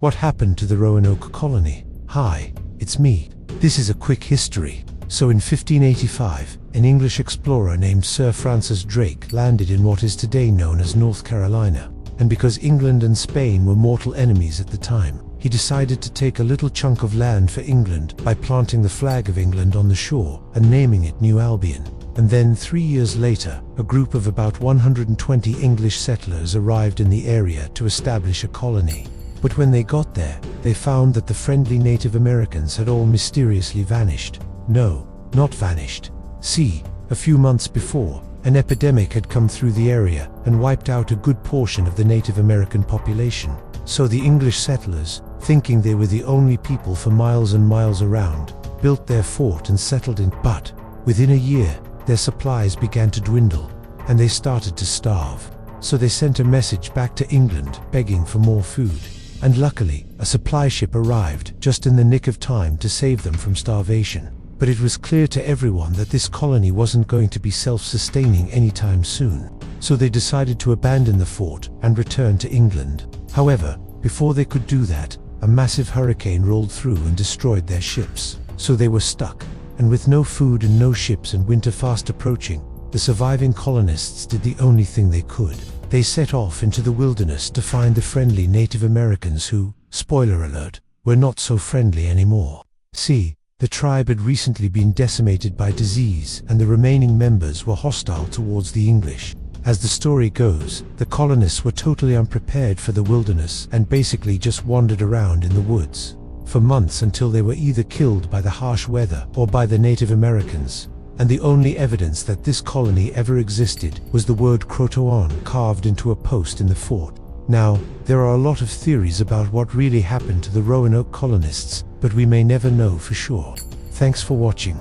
What happened to the Roanoke Colony? Hi, it's me. This is a quick history. So in 1585, an English explorer named Sir Francis Drake landed in what is today known as North Carolina. And because England and Spain were mortal enemies at the time, he decided to take a little chunk of land for England by planting the flag of England on the shore and naming it New Albion. And then 3 years later, a group of about 120 English settlers arrived in the area to establish a colony. But when they got there, they found that the friendly Native Americans had all mysteriously vanished. No, not vanished. See, a few months before, an epidemic had come through the area and wiped out a good portion of the Native American population. So the English settlers, thinking they were the only people for miles and miles around, built their fort and settled in. But within a year, their supplies began to dwindle, and they started to starve. So they sent a message back to England begging for more food. And luckily, a supply ship arrived just in the nick of time to save them from starvation. But it was clear to everyone that this colony wasn't going to be self-sustaining anytime soon. So they decided to abandon the fort and return to England. However, before they could do that, a massive hurricane rolled through and destroyed their ships. So they were stuck. And with no food and no ships and winter fast approaching, the surviving colonists did the only thing they could. They set off into the wilderness to find the friendly Native Americans who, spoiler alert, were not so friendly anymore. See, the tribe had recently been decimated by disease and the remaining members were hostile towards the English. As the story goes, the colonists were totally unprepared for the wilderness and basically just wandered around in the woods for months until they were either killed by the harsh weather or by the Native Americans. And the only evidence that this colony ever existed was the word CROATOAN carved into a post in the fort. Now, there are a lot of theories about what really happened to the Roanoke colonists, but we may never know for sure. Thanks for watching.